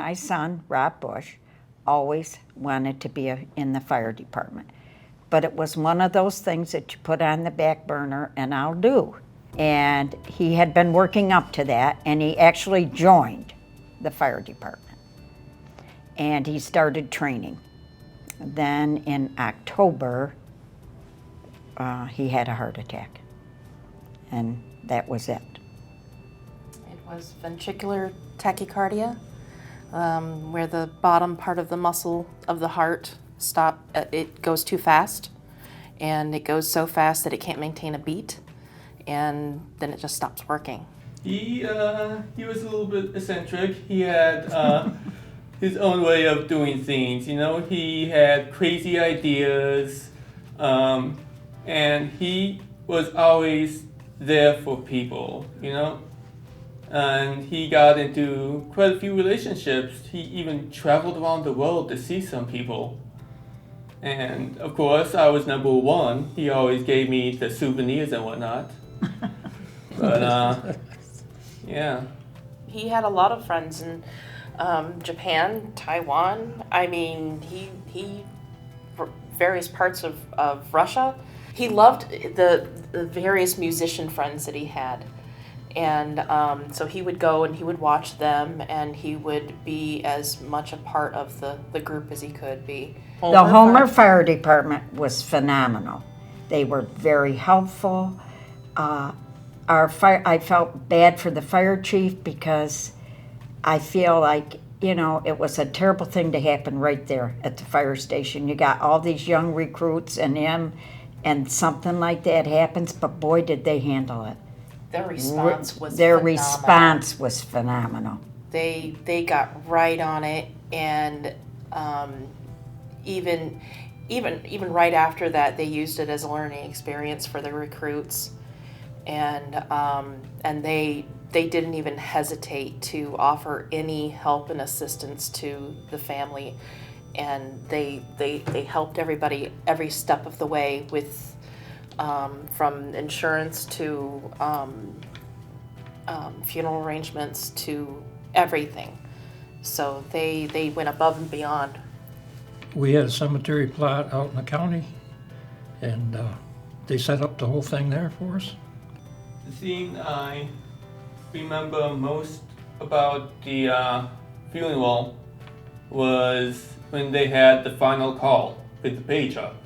my son, Rob Bush, always wanted to be in the fire department. But it was one of those things that you put on the back burner and I'll do. And he had been working up to that, and he actually joined the fire department. And he started training. Then in October, he had a heart attack. And that was it. It was ventricular tachycardia, where the bottom part of the muscle of the heart it goes too fast, and it goes so fast that it can't maintain a beat, and then it just stops working. He was a little bit eccentric. He had his own way of doing things. You know, he had crazy ideas, and he was always there for people. You know, and he got into quite a few relationships. He even traveled around the world to see some people. And of course, I was number one. He always gave me the souvenirs and whatnot. But yeah. He had a lot of friends in Japan, Taiwan. I mean, he various parts of Russia. He loved the various musician friends that he had. And so he would go and he would watch them, and he would be as much a part of the group as he could be. The Homer Fire Department was phenomenal. They were very helpful. I felt bad for the fire chief because I feel like, you know, it was a terrible thing to happen right there at the fire station. You got all these young recruits and him, and something like that happens, but boy, did they handle it. Their response was Their phenomenal. response was phenomenal. They got right on it, and even right after that, they used it as a learning experience for the recruits, and they didn't even hesitate to offer any help and assistance to the family, and they helped everybody every step of the way with. From insurance to funeral arrangements to everything. So they went above and beyond. We had a cemetery plot out in the county, and they set up the whole thing there for us. The scene I remember most about the funeral was when they had the final call with the page up.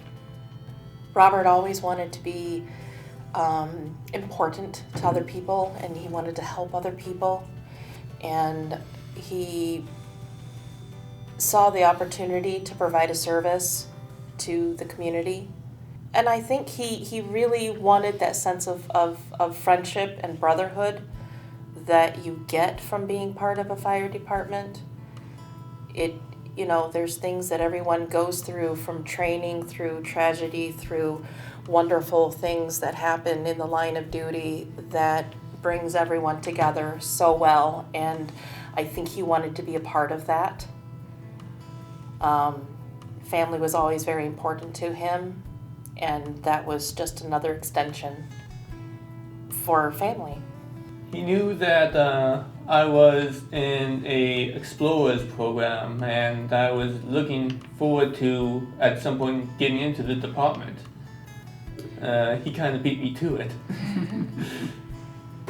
Robert always wanted to be important to other people, and he wanted to help other people, and he saw the opportunity to provide a service to the community. And I think he really wanted that sense of friendship and brotherhood that you get from being part of a fire department. You know, there's things that everyone goes through, from training through tragedy, through wonderful things that happen in the line of duty that brings everyone together so well. And I think he wanted to be a part of that. Family was always very important to him, and that was just another extension for family. He knew that I was in a Explorers program, and I was looking forward to, at some point, getting into the department. He kind of beat me to it.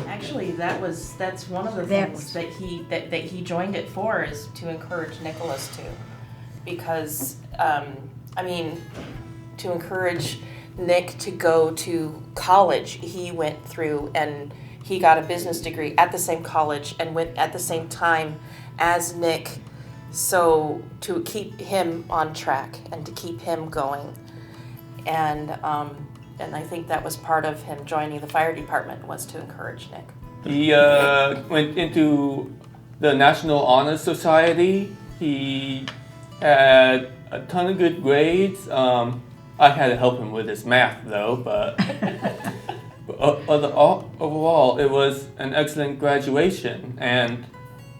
Actually, that's one of the things that he joined it for, is to encourage Nicholas to, because to encourage Nick to go to college. He went through and he got a business degree at the same college and went at the same time as Nick, so to keep him on track and to keep him going. And I think that was part of him joining the fire department, was to encourage Nick. He went into the National Honor Society. He had a ton of good grades. I had to help him with his math though, but overall it was an excellent graduation. And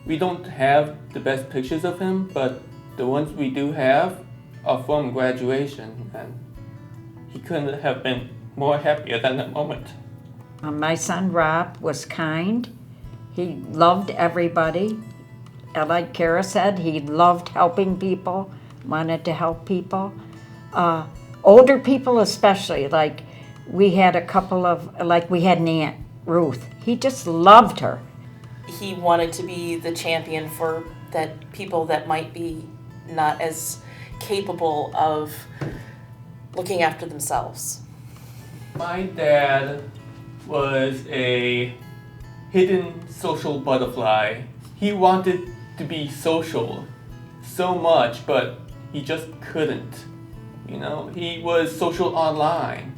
we don't have the best pictures of him, but the ones we do have are from graduation, and he couldn't have been more happier than that moment. My son Rob was kind. He loved everybody. like Kara said, he loved helping people, wanted to help people. Older people especially, like we had an Aunt Ruth. He just loved her. He wanted to be the champion for that people that might be not as capable of looking after themselves. My dad was a hidden social butterfly. He wanted to be social so much, but he just couldn't. You know, he was social online.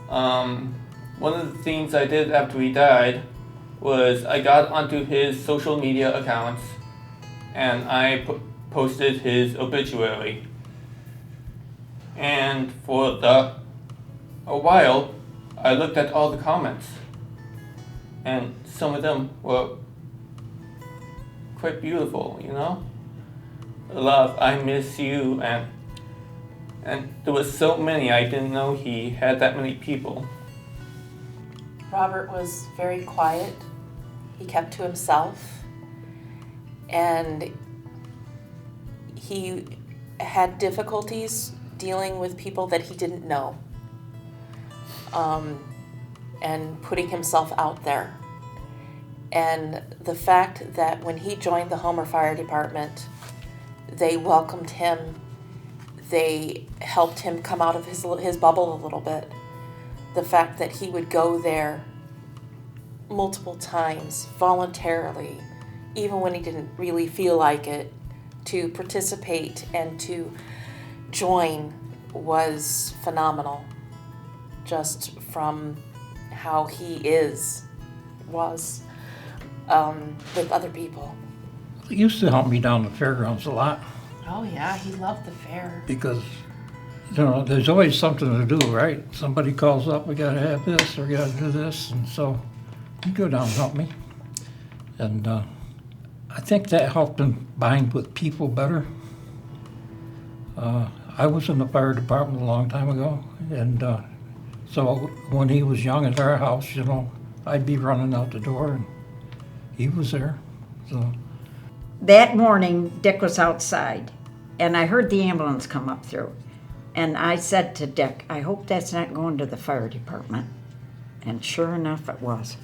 One of the things I did after he died was I got onto his social media accounts and I posted his obituary. And for a while, I looked at all the comments, and some of them were quite beautiful, you know? Love, I miss you, and there was so many, I didn't know he had that many people. Robert was very quiet. He kept to himself, and he had difficulties dealing with people that he didn't know, and putting himself out there. And the fact that when he joined the Homer Fire Department, they welcomed him, they helped him come out of his bubble a little bit. The fact that he would go there multiple times voluntarily, even when he didn't really feel like it, to participate and to join was phenomenal, just from how he was with other people. He used to help me down the fairgrounds a lot Oh yeah, he loved the fair. because, there's always something to do, right? Somebody calls up, we gotta have this, or we gotta do this, and so he'd go down and help me. And I think that helped him bind with people better. I was in the fire department a long time ago, and so when he was young at our house, I'd be running out the door, and he was there. So That morning, Dick was outside, and I heard the ambulance come up through. And I said to Dick, I hope that's not going to the fire department. And sure enough, it was.